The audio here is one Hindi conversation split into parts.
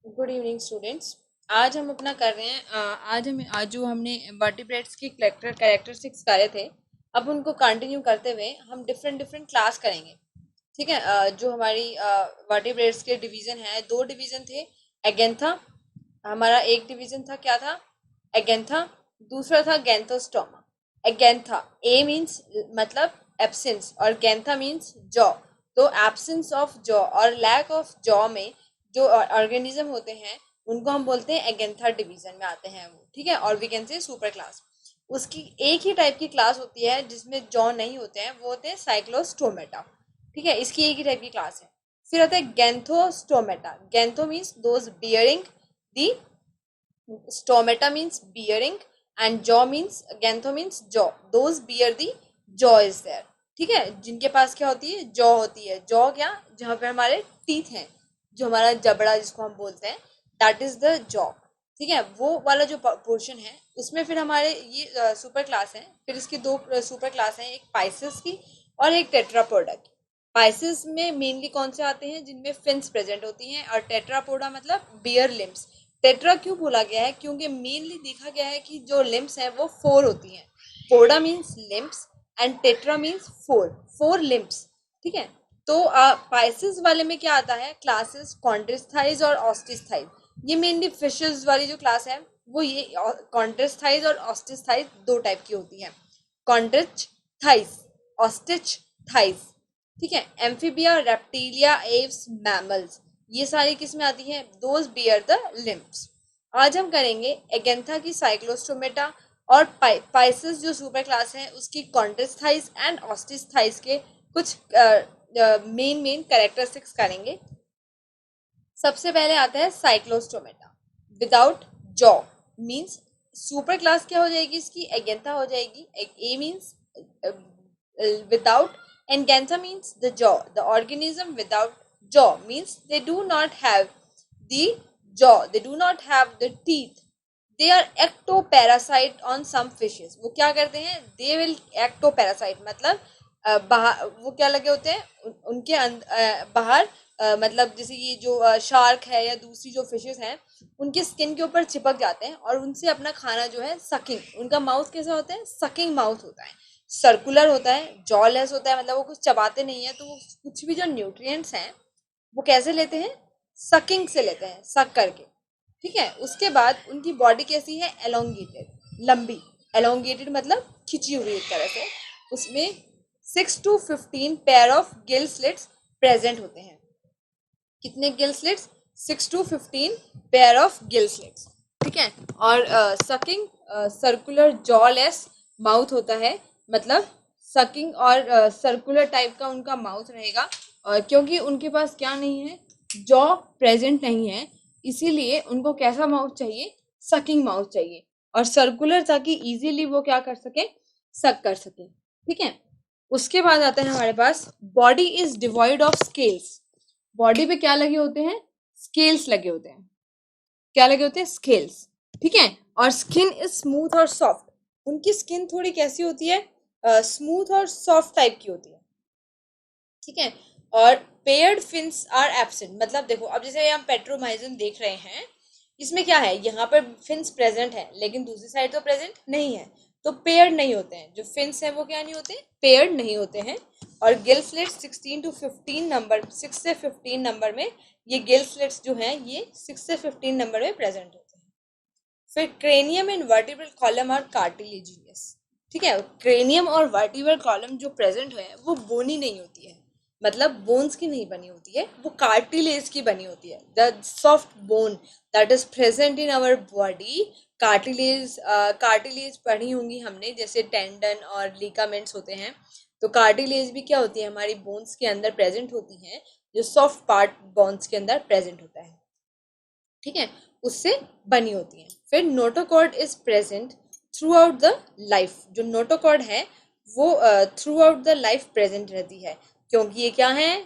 Good evening students. आज हम अपना कर रहे हैं आज जो हमने वर्टिब्रेट्स की कैरेक्टरिस्टिक्स करे थे, अब उनको कंटिन्यू करते हुए हम डिफरेंट डिफरेंट क्लास करेंगे। ठीक है। जो हमारी वर्टिब्रेट्स के डिवीजन है, दो डिवीजन थे। एगेंथा, हमारा एक डिवीजन था, क्या था? एगेंथा। दूसरा था गैंथोस्टोमा। एगेंथा, ए मीन्स मतलब एब्सेंस और गैंथा मीन्स जॉ। तो एब्सेंस ऑफ जॉ और लैक ऑफ जॉ में जो ऑर्गेनिज्म होते हैं उनको हम बोलते हैं एगेंथा डिवीजन में आते हैं वो। ठीक है। और we can say super class. उसकी एक ही टाइप की क्लास होती है जिसमें जॉ नहीं होते हैं, वो होते हैं साइक्लोस्टोमेटा। ठीक है, इसकी एक ही टाइप की क्लास है। फिर आता है gnathostomata. Gnatho means those bearing the, stomata means bearing, and jaw means, gnatho means jaw, those bear the jaw is there. ठीक है, जिनके पास क्या होती है? जॉ होती है। जॉ क्या? जहाँ पे हमारे टीथ हैं, जो हमारा जबड़ा जिसको हम बोलते हैं, दैट इज द जॉ। ठीक है, वो वाला जो पोर्शन है उसमें फिर हमारे ये सुपर क्लास है। फिर इसकी दो सुपर क्लास हैं, एक पाइसेस की और एक टेट्रापोडा की। पाइसेस में मेनली कौन से आते हैं? जिनमें फिन्स प्रेजेंट होती हैं। और टेट्रापोडा मतलब बियर लिम्स। टेट्रा क्यों बोला गया है? क्योंकि मेनली देखा गया है कि जो लिम्स हैं वो फोर होती हैं। पोडा means limbs and tetra means four, four limbs. ठीक है। तो पाइसेस वाले में क्या आता है? क्लासेस कॉन्ड्रिस्थाइज और ऑस्टिस्थाइज। ये मेनली फिशेस वाली जो क्लास है वो ये कॉन्ड्रिस्थाइज और ऑस्टिस्थाइज दो टाइप की होती है। कॉन्ड्रिच थाइस, ऑस्टिच थाइस। ठीक है। एम्फीबिया, रेप्टिलिया, एव्स, मैमल्स, ये सारी किस में आती हैं? Those bear the limbs. आज हम करेंगे एगेंथा की साइक्लोस्टोमेटा और पाइसेस जो सुपर क्लास है उसकी कॉन्ट्रेस्थाइस एंड ऑस्टिस्थाइस के कुछ मेन मेन कैरेक्टरिस्टिक्स करेंगे। सबसे पहले आता है Cyclostomata without jaw. Means super class क्या हो जाएगी इसकी? एगेंथा हो जाएगी। ए means without, and gantha means the jaw. The organism without jaw means they do not have the jaw, they do not have the teeth. They are ectoparasite on some fishes. वो क्या करते हैं? They will ectoparasite मतलब बाहर वो क्या लगे होते हैं उनके बाहर, मतलब जैसे ये जो शार्क है या दूसरी जो फिशेस हैं उनके स्किन के ऊपर चिपक जाते हैं और उनसे अपना खाना जो है सकिंग, उनका माउथ कैसा होता है? सकिंग माउथ होता है, सर्कुलर होता है, जॉलेस होता है, मतलब वो कुछ चबाते नहीं है। तो वो कुछ भी जो न्यूट्रिएंट्स हैं वो कैसे लेते हैं? सकिंग से लेते हैं, सक करके। ठीक है। उसके बाद उनकी बॉडी कैसी है? एलोंगेटेड, लंबी। एलोंगेटेड मतलब खिंची हुई एक तरह से। उसमें 6 to 15 pair of gill slits present होते हैं। कितने gill slits? 6 to 15 pair of gill slits. ठीक है। और सकिंग, सर्कुलर जॉलेस माउथ होता है, मतलब सकिंग और सर्कुलर टाइप का उनका माउथ रहेगा। क्योंकि उनके पास क्या नहीं है? जॉ प्रेजेंट नहीं है, इसीलिए उनको कैसा माउथ चाहिए? सकिंग माउथ चाहिए और सर्कुलर, ताकि इजीली वो क्या कर सके? सक कर सके। ठीक है। उसके बाद आता है हमारे पास body is devoid of scales. Body पे क्या लगे होते हैं? स्केल्स लगे होते हैं। क्या लगे होते हैं? स्केल्स। ठीक है। और स्किन इज स्मूथ और सॉफ्ट। उनकी स्किन थोड़ी कैसी होती है? स्मूथ और सॉफ्ट टाइप की होती है। ठीक है। और पेयर्ड फिन्स आर एब्सेंट। मतलब देखो, अब जैसे हम पेट्रोमाइजन देख रहे हैं, इसमें क्या है? यहाँ पर फिन्स प्रेजेंट है लेकिन दूसरी साइड तो प्रेजेंट नहीं है, तो पेयर्ड नहीं होते हैं। जो फिन्स हैं वो क्या नहीं होते? पेयर्ड नहीं होते हैं। और गिल स्लिट्स 16 to 15 नंबर, 6 से 15 नंबर में ये गिल स्लिट्स जो हैं ये 6 से 15 नंबर में प्रेजेंट होते हैं। फिर cranium and vertebral column are cartilaginous. ठीक है। क्रेनियम और वर्टिब्रल कॉलम जो प्रेजेंट है वो बोनी नहीं होती है, मतलब बोन्स की नहीं बनी होती है, वो कार्टिलेज की बनी होती है। The soft bone that is present in our body, cartilage. Cartilage पढ़ी होंगी हमने, जैसे टेंडन और लिगामेंट्स होते हैं। तो कार्टिलेज भी क्या होती है? हमारी बोन्स के अंदर प्रेजेंट होती हैं, जो सॉफ्ट पार्ट बोन्स के अंदर प्रेजेंट होता है। ठीक है, उससे बनी होती हैं। फिर notochord is present through out the life. जो नोटोकॉर्ड है वो through out the life present रहती है। क्योंकि ये क्या है?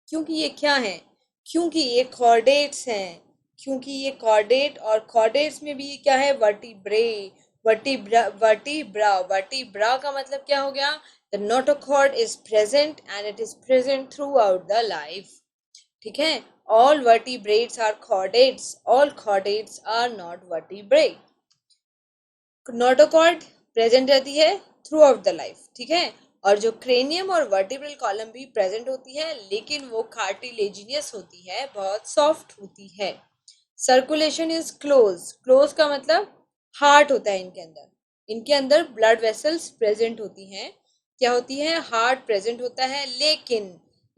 क्योंकि ये क्या है? क्योंकि ये कॉर्डेट्स हैं। क्योंकि ये कॉर्डेट, और कॉर्डेट्स में भी क्या है? वर्टिब्रे। वर्टिब्रा, वर्टिब्रा, वर्टिब्रा का मतलब क्या हो गया? The notochord is present and it is present through out the life. ठीक है। all vertebrates are chordates, all chordates are not vertebrate. Notochord present रहती है थ्रू आउट द लाइफ, ठीक है, और जो क्रेनियम और वर्टिब्रल कॉलम भी प्रेजेंट होती है, लेकिन वो कार्टिलेजिनियस होती है, बहुत सॉफ्ट होती है। सर्कुलेशन इज क्लोज, क्लोज का मतलब हार्ट होता है इनके अंदर ब्लड वेसल्स प्रेजेंट होती हैं, क्या होती है, हार्ट प्रेजेंट होता है,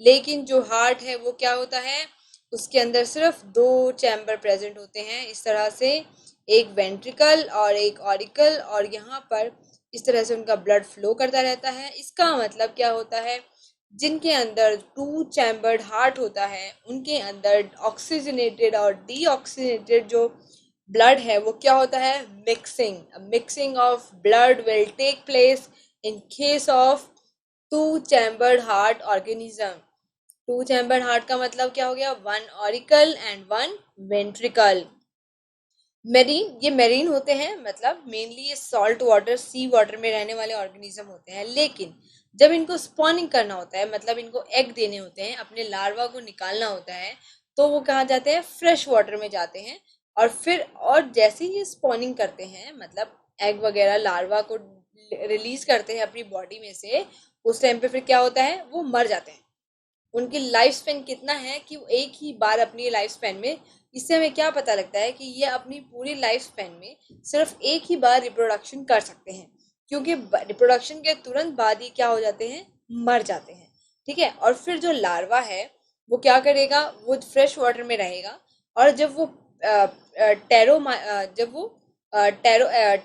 लेकिन जो हार्ट है वो क्या होता है, उसके अंदर सिर्फ 2 चैम्बर प्रेजेंट होते हैं, इस तरह से एक वेंट्रिकल और एक ऑरिकल, और यहाँ पर इस तरह से उनका ब्लड फ्लो करता रहता है। इसका मतलब क्या होता है, जिनके अंदर 2 चैम्बर्ड हार्ट होता है उनके अंदर ऑक्सीजनेटेड और डीऑक्सीजनेटेड जो ब्लड है वो क्या होता है, mixing of blood will take place in case of 2 chambered heart organism. 2 chambered heart का मतलब क्या हो गया, 1 ऑरिकल एंड 1 वेंट्रिकल। मेरीन, ये मेरीन होते हैं, मतलब मेनली ये सॉल्ट वाटर, सी वाटर में रहने वाले ऑर्गेनिज्म होते हैं, लेकिन जब इनको स्पॉनिंग करना होता है, मतलब इनको एग देने होते हैं, अपने लार्वा को निकालना होता है, तो वो कहाँ जाते हैं, फ्रेश वाटर में जाते हैं, और जैसे ही ये स्पॉनिंग करते हैं, मतलब एग वगैरह लार्वा को रिलीज करते हैं अपनी बॉडी में से, उस टाइम पे फिर क्या होता है, वो मर जाते हैं। उनकी लाइफ स्पेन कितना है कि वो एक ही बार अपनी लाइफ स्पेन में, इससे हमें क्या पता लगता है कि ये अपनी पूरी लाइफ स्पेन में सिर्फ एक ही बार रिप्रोडक्शन कर सकते हैं, क्योंकि रिप्रोडक्शन के तुरंत बाद ही क्या हो जाते हैं, मर जाते हैं, ठीक है। और फिर जो लार्वा है वो क्या करेगा, वो फ्रेश वाटर में रहेगा, और जब वो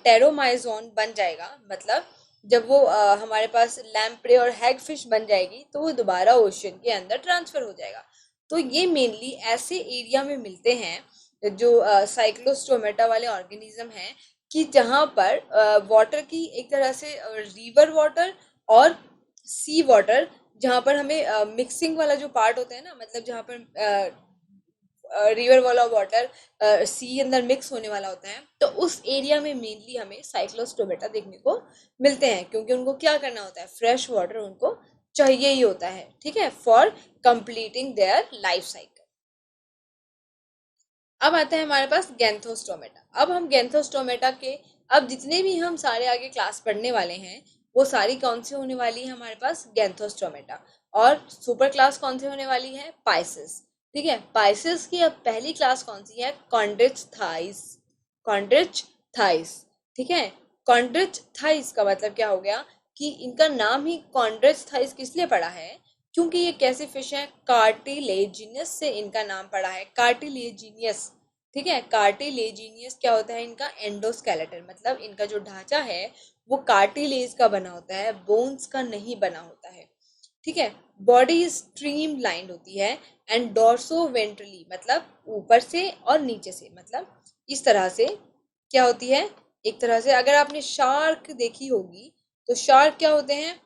टेरोमाइजोन बन जाएगा, मतलब जब वो हमारे पास लैम्प्रे और हैग फिश बन जाएगी, तो वो दोबारा ओशन के अंदर ट्रांसफर हो जाएगा। तो ये मेनली ऐसे एरिया में मिलते हैं जो साइक्लोस्टोमेटा वाले ऑर्गेनिज्म हैं, कि जहाँ पर वाटर की एक तरह से रिवर वाटर और सी वाटर, जहाँ पर हमें मिक्सिंग वाला जो पार्ट होता है ना, मतलब जहाँ पर रिवर वाला वाटर सी अंदर मिक्स होने वाला होता है, तो उस एरिया में मेनली हमें साइक्लोस्टोमेटा देखने को मिलते हैं, क्योंकि उनको क्या करना होता है, फ्रेश वाटर उनको चाहिए ही होता है, ठीक है, for completing their life cycle. अब आते हैं हमारे पास गैंथोस्टोमेटा। अब हम गैंथोस्टोमेटा के, अब जितने भी हम सारे आगे क्लास पढ़ने वाले हैं, वो सारी कौन सी होने वाली है हमारे पास, गैंथोस्टोमेटा। और सुपर क्लास कौन सी होने वाली है, पाइसिस, ठीक है। पाइसिस की अब पहली क्लास कौन सी है, कॉन्ड्रिच थाइस, कॉन्ड्रिच थाइस, ठीक है। कॉन्ड्रिच थाइस का मतलब क्या हो गया, कि इनका नाम ही कॉन्ड्रिच थाइस किस लिए पड़ा है, क्योंकि ये कैसे फिश है, कार्टिलेजिनियस से इनका नाम पड़ा है, कार्टिलेजिनियस, ठीक है। कार्टिलेजिनियस क्या होता है, इनका एंडोस्केलेटन, मतलब इनका जो ढांचा है वो कार्टिलेज का बना होता है, बोन्स का नहीं बना होता है, ठीक है। बॉडी स्ट्रीम लाइंड होती है, एंड डोर्सो वेंट्रली, मतलब ऊपर से और नीचे से, मतलब इस तरह से क्या होती है, एक तरह से अगर आपने शार्क देखी होगी, तो शार्क क्या होते हैं,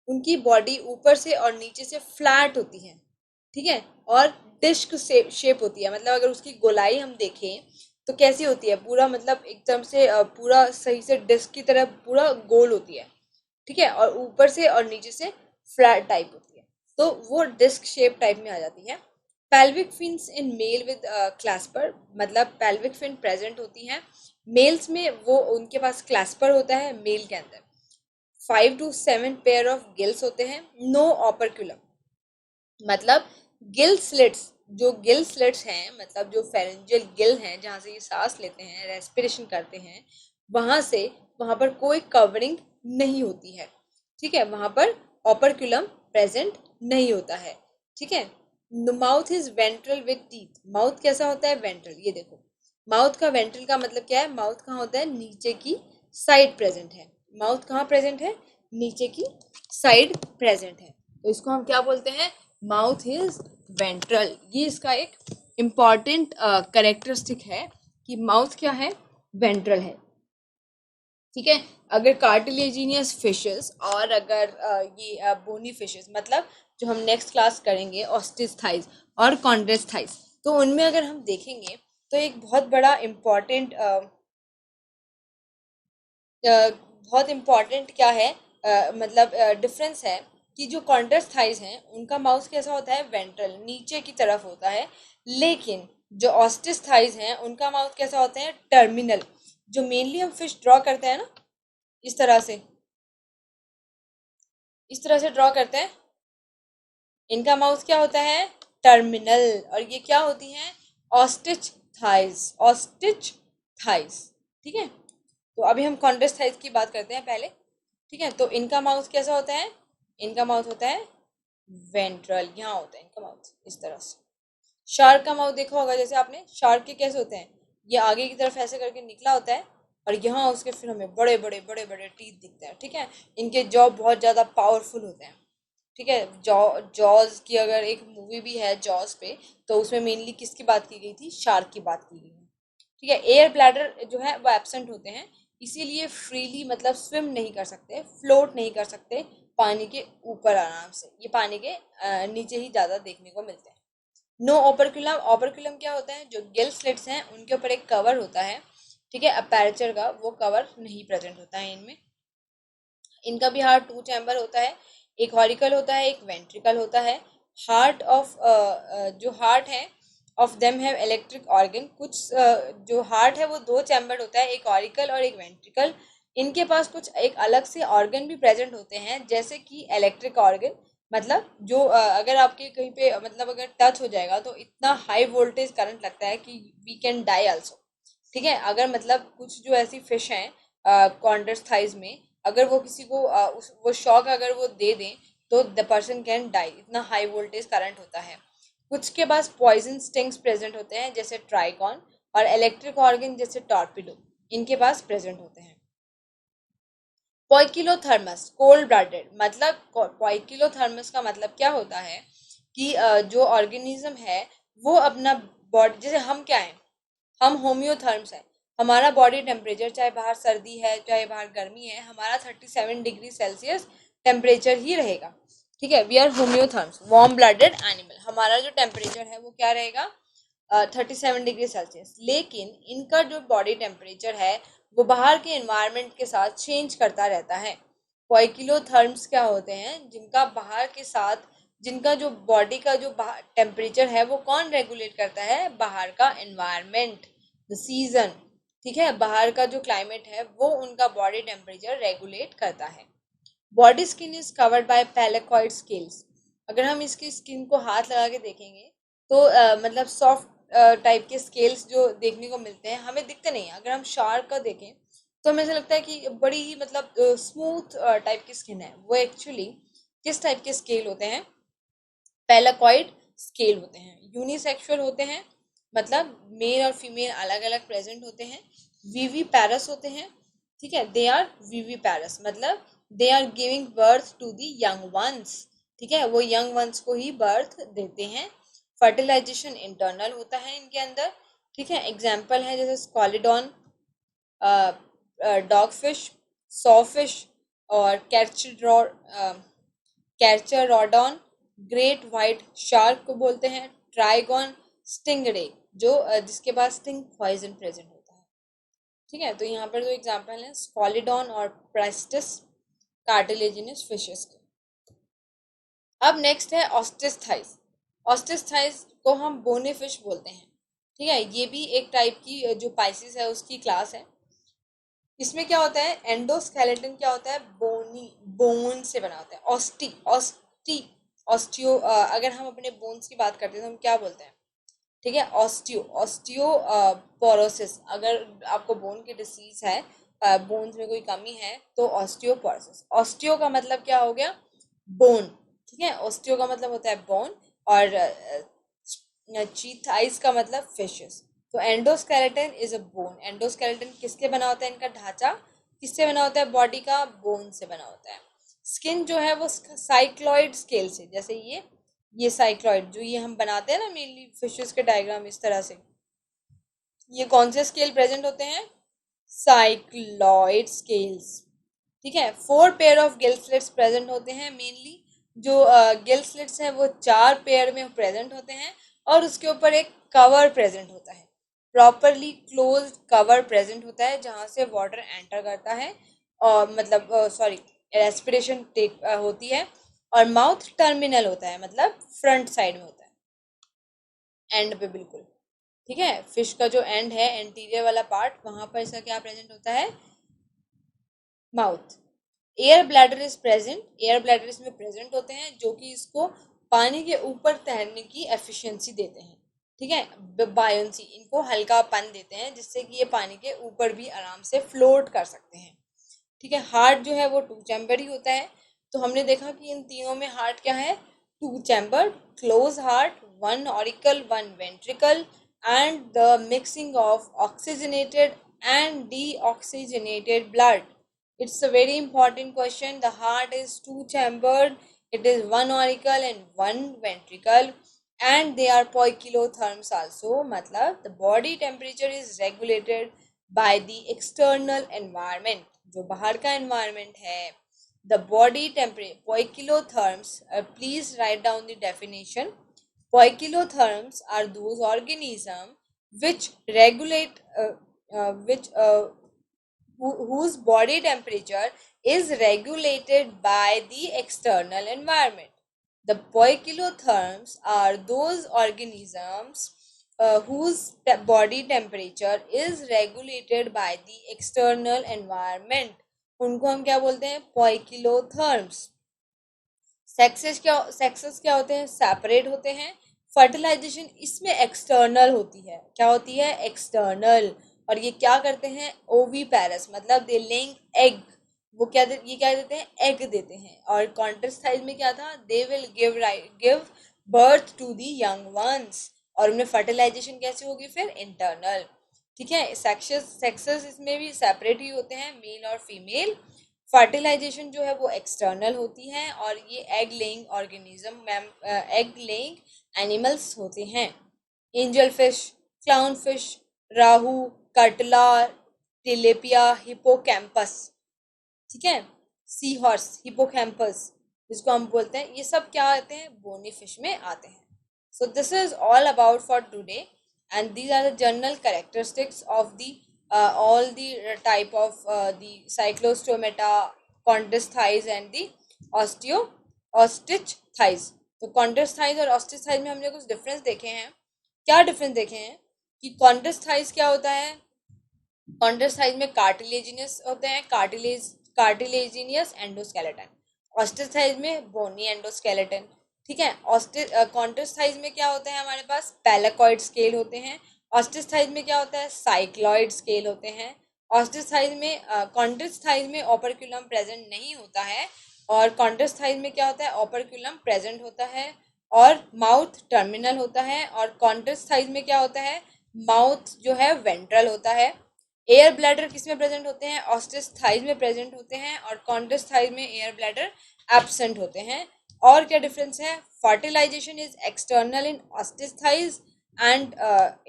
उनकी बॉडी ऊपर से और नीचे से फ्लैट होती है, ठीक है, और डिस्क शेप होती है, मतलब अगर उसकी गोलाई हम देखें तो कैसी होती है, पूरा मतलब एकदम से पूरा सही से डिस्क की तरह पूरा गोल होती है, ठीक है, और ऊपर से और नीचे से फ्लैट टाइप होती है, तो वो डिस्क शेप टाइप में आ जाती है। Pelvic fins in male with clasper, मतलब पेल्विक फिन प्रेजेंट होती हैं मेल्स में, वो उनके पास क्लैस्पर होता है मेल के अंदर। 5 to 7 पेयर ऑफ गिल्स होते हैं, नो ऑपरक्यूलम, मतलब गिल स्लिट्स, जो गिल स्लिट्स हैं, मतलब जो फेरेंजियल गिल हैं जहाँ से ये सांस लेते हैं, रेस्पिरेशन करते हैं, वहां से वहां पर कोई कवरिंग नहीं होती है, ठीक है, वहां पर ऑपरक्यूलम प्रेजेंट नहीं होता है, ठीक है। Mouth is ventral with teeth, mouth कैसा होता है, वेंट्रल, ये देखो, माउथ का वेंट्रल का मतलब क्या है, माउथ कहाँ होता है, नीचे की साइड प्रेजेंट है, माउथ कहाँ प्रेजेंट है, नीचे की साइड प्रेजेंट है, तो इसको हम क्या बोलते हैं, माउथ इज वेंट्रल। ये इसका एक इम्पॉर्टेंट करेक्टरिस्टिक है कि माउथ क्या है, वेंट्रल है, ठीक है। अगर कार्टिलेजिनियस फिशेस और अगर ये बोनी फिशेस, मतलब जो हम नेक्स्ट क्लास करेंगे ऑस्टिस थाइस और कॉन्ड्रेस थाइस, तो उनमें अगर हम देखेंगे तो एक बहुत इम्पॉर्टेंट क्या है, मतलब डिफरेंस है कि जो कॉन्ट्रस थाइज हैं उनका माउथ कैसा होता है, वेंट्रल, नीचे की तरफ होता है, लेकिन जो ऑस्टिस थाइज हैं उनका माउथ कैसा होता है, टर्मिनल। जो मेनली हम फिश ड्रॉ करते हैं ना, इस तरह से, इस तरह से ड्रॉ करते हैं, इनका माउथ क्या होता है, टर्मिनल। और ये क्या होती हैं, ऑस्टिच थाइज, ऑस्टिच थाइज। ठीक है, तो अभी हम कॉन्ट्रस थाइज की बात करते हैं पहले। ठीक है, तो इनका माउथ कैसा होता है, इनका माउथ होता है वेंट्रल, यहाँ होता है इनका माउथ इस तरह से। शार्क का माउथ देखा होगा, जैसे आपने, शार्क के कैसे होते हैं, ये आगे की तरफ ऐसे करके निकला होता है, और यहाँ उसके फिर हमें बड़े बड़े बड़े बड़े टीथ दिखते हैं। ठीक है, इनके जॉ बहुत ज़्यादा पावरफुल होते हैं। ठीक है, जॉज की अगर एक मूवी भी है जॉज पे, तो उसमें मेनली किसकी बात की गई थी, शार्क की बात की गई है। ठीक है, एयर ब्लैडर जो है वो एब्सेंट होते हैं, इसीलिए फ्रीली मतलब स्विम नहीं कर सकते, फ्लोट नहीं कर सकते पानी के ऊपर आराम से, ये पानी के नीचे ही ज़्यादा देखने को मिलते हैं। नो ओपरक्यूलम, ओपरक्यूलम क्या होता है, जो गिल स्लिट्स हैं उनके ऊपर एक कवर होता है। ठीक है, अपर्चर का वो कवर नहीं प्रेजेंट होता है इनमें। इनका भी हार्ट टू चैम्बर होता है, एक हॉरिकल होता है, एक वेंट्रिकल होता है। हार्ट ऑफ जो हार्ट है of them have electric organ, कुछ जो हार्ट है वो दो चैम्बर होता है, एक हॉरिकल और एक वेंट्रिकल। इनके पास कुछ एक अलग से ऑर्गन भी प्रेजेंट होते हैं, जैसे कि इलेक्ट्रिक ऑर्गन, मतलब जो अगर आपके कहीं पे मतलब अगर टच हो जाएगा तो इतना हाई वोल्टेज करंट लगता है कि वी कैन डाई आल्सो। ठीक है, अगर मतलब कुछ जो ऐसी फिश हैं कॉन्डर्स थाइज में, अगर वो किसी को वो शॉक अगर वो दे दें तो द पर्सन कैन डाई, इतना हाई वोल्टेज करंट होता है। कुछ के पास पॉइजन स्टिंग्स प्रेजेंट होते हैं जैसे ट्राइकॉन, और इलेक्ट्रिक ऑर्गन जैसे टॉर्पिडो इनके पास प्रेजेंट होते हैं। पोइकिलोथर्मस, कोल्ड ब्लडेड, मतलब पोइकिलोथर्मस का मतलब क्या होता है कि जो ऑर्गेनिज्म है वो अपना बॉडी, जैसे हम क्या है, हम होम्योथर्म्स हैं, हमारा बॉडी टेम्परेचर चाहे बाहर सर्दी है चाहे बाहर गर्मी है, हमारा 37 डिग्री सेल्सियस टेम्परेचर ही रहेगा। ठीक है, we are homeotherms, warm blooded animal, हमारा जो टेम्परेचर है वो क्या रहेगा, 37 डिग्री सेल्सियस। लेकिन इनका जो बॉडी टेम्परेचर है वो बाहर के एनवायरनमेंट के साथ चेंज करता रहता है। पोइकिलोथर्म्स क्या होते हैं, जिनका बाहर के साथ, जिनका जो बॉडी का जो टेम्परेचर है वो कौन रेगुलेट करता है, बाहर का एनवायरनमेंट, द सीजन। ठीक है, बाहर का जो क्लाइमेट है वो उनका बॉडी टेम्परेचर रेगुलेट करता है। Body skin is covered by placoid scales, अगर हम इसकी स्किन को हाथ लगा के देखेंगे तो मतलब सॉफ्ट टाइप के स्केल्स जो देखने को मिलते हैं, हमें दिखते नहीं हैं। अगर हम शार्क का देखें तो हमें ऐसा लगता है कि बड़ी ही मतलब स्मूथ टाइप की स्किन है, वो एक्चुअली किस टाइप के स्केल होते हैं, पैलाकॉइड स्केल होते हैं। यूनिसेक्सुअल होते हैं, मतलब मेल और फीमेल अलग अलग प्रेजेंट होते हैं। वीवी पैरस होते हैं। ठीक है, दे आर वीवी पैरस, मतलब they are giving birth to the young ones. ठीक है, वो यंग वंस को ही बर्थ देते हैं। फर्टिलाइजेशन इंटरनल होता है इनके अंदर। ठीक है, एग्जाम्पल है जैसे स्कॉलिडॉन, डॉग फिश, सॉफिश, और कैचरॉडॉन, ग्रेट व्हाइट शार्क को बोलते हैं, ट्राइगॉन, स्टिंगरे, जो जिसके पास स्टिंग पॉइजन प्रेजेंट होता है। ठीक है, तो यहाँ पर जो एग्जांपल हैं स्कॉलिडॉन और प्रेस्टिस, कार्टिलेजिनस फिशेस के। अब नेक्स्ट है ऑस्टिस ऑस्टिस को हम बोने फिश बोलते हैं। ठीक है, ये भी एक टाइप की जो पाइसिस है उसकी क्लास है। इसमें क्या होता है, एंडोस्केलेटन क्या होता है, बोनी, बोन से बना होता है। ऑस्टी ऑस्टी ऑस्टियो, अगर हम अपने बोन्स की बात करते हैं तो हम क्या बोलते हैं, ठीक है, ऑस्टियो ऑस्टियो पोरोसिस, अगर आपको बोन की डिसीज है, बोन्स में कोई कमी है तो ऑस्टियोपोरोसिस। ऑस्टियो का मतलब क्या हो गया, बोन। ठीक है, ऑस्टियो का मतलब होता है बोन, और चीथाइस का मतलब फिशेस। तो endoskeleton is a bone, endoskeleton किसके बना होता है, इनका ढांचा किससे बना होता है, बॉडी का बोन से बना होता है। स्किन जो है वो साइक्लॉइड स्केल से, जैसे ये साइक्लॉइड जो ये हम बनाते हैं ना मेनली फिशेस के डायग्राम इस तरह से, ये कौन से स्केल प्रेजेंट होते हैं, साइक्लॉइड स्केल्स। ठीक है, 4 pair of gill slits present होते हैं मेनली, जो गिल स्लिट्स हैं वो 4 पेयर में प्रेजेंट होते हैं, और उसके ऊपर एक कवर प्रेजेंट होता है, प्रॉपरली क्लोज्ड कवर प्रेजेंट होता है जहाँ से वाटर एंटर करता है, और मतलब सॉरी रेस्पिरेशन टेक होती है, और माउथ टर्मिनल होता है, मतलब फ्रंट साइड में होता है, एंड पे बिल्कुल। ठीक है, फिश का जो एंड है, एंटीरियर वाला पार्ट, वहां पर इसका क्या प्रेजेंट होता है, mouth. Air bladder is present, air bladder इसमें प्रेजेंट होते हैं, जो कि इसको पानी के ऊपर तैरने की एफिशिएंसी देते हैं। ठीक है, बायोंसी, इनको हल्कापन देते हैं, जिससे कि ये पानी के ऊपर भी आराम से फ्लोट कर सकते हैं। ठीक है, हार्ट जो है वो टू चैम्बर ही होता है। तो हमने देखा कि इन तीनों में हार्ट क्या है, two chamber, close heart, one auricle one ventricle, and the mixing of oxygenated and deoxygenated blood. It's a very important question. The heart is two chambered, it is one auricle and one ventricle, and they are poikilotherms also. मतलब the body temperature is regulated by the external environment. जो बाहर का environment है, the body temperature, poikilotherms, please write down the definition. Poikilotherms are those organisms which regulate which whose body temperature is regulated by the external environment. The poikilotherms are those organisms whose body temperature is regulated by the external environment. उनको हम क्या बोलते हैं, poikilotherms. सेक्सेस क्या होते हैं, सेपरेट होते हैं। फर्टिलाइजेशन इसमें एक्सटर्नल होती है, क्या होती है, एक्सटर्नल। और ये क्या करते हैं, ओवी पैरस, मतलब दे लेइंग एग, वो ये क्या देते हैं, एग देते हैं। और कॉन्ट्रेस्टाइज में क्या था, they will give birth to the young ones, और उनमें फर्टिलाइजेशन कैसे होगी फिर, इंटरनल। ठीक है, सेक्सेस इसमें भी सेपरेट ही होते हैं, मेल और फीमेल। फर्टिलाइजेशन जो है वो एक्सटर्नल होती है, और ये egg laying organism, egg laying animals होते हैं। एंजल फिश, क्लाउन फिश, राहू, कटला, टिलेपिया, हिपोकैम्पस। ठीक है, सी हॉर्स, हिपोकैम्पस जिसको हम बोलते हैं, ये सब क्या आते हैं, बोनी फिश में आते हैं। So this is all about for today, and these are the general characteristics of the all the type of the cyclostomata, condys thighs and the ostrich thighs. तो condys thighs और ostrich thighs में हमने कुछ डिफरेंस देखे हैं। क्या डिफरेंस देखे हैं कि condys thighs क्या होता है, condys thighs में कार्टिलेजिनस होते हैं, कार्टिलेजिनियस एंडोस्केलेटन। ostrich thighs में बोनी एंडोस्केलेटन। ठीक है, कॉन्ट्रेस थाइज में क्या होता है, हमारे पास पैलाकॉइड स्केल होते हैं। ऑस्टिस थाइज में क्या होता है, साइक्लॉइड स्केल होते हैं। ऑस्टिस थाइज में कॉन्ट्रेस थाइज में ओपरक्यूलम प्रेजेंट नहीं होता है, और कॉन्ट्रेस थाइज में क्या होता है, ओपरक्यूलम प्रेजेंट होता है और माउथ टर्मिनल होता है। और कॉन्ट्रेस थाइज में क्या होता है, माउथ जो है वेंट्रल होता है। एयर ब्लैडर किस में प्रेजेंट होते हैं, ऑस्टिस थाइज में प्रेजेंट होते हैं, और कॉन्ट्रेस थाइज में एयर ब्लैडर एब्सेंट होते हैं। और क्या डिफरेंस है, fertilisation is external in osteichthyes and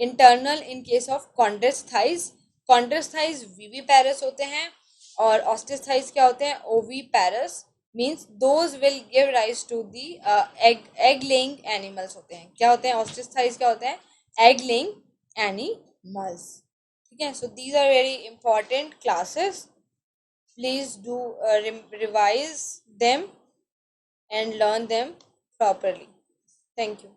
internal in case of chondrichthyes. Chondrichthyes viviparous होते हैं, और ऑस्टिस थाइज क्या होते हैं, oviparous, means those will give rise to the egg laying animals होते हैं। क्या होते हैं, ऑस्टिस थाइज क्या होते हैं, एग लेइंग एनिमल्स। ठीक है, so these are very important classes, please do revise them and learn them properly. Thank you.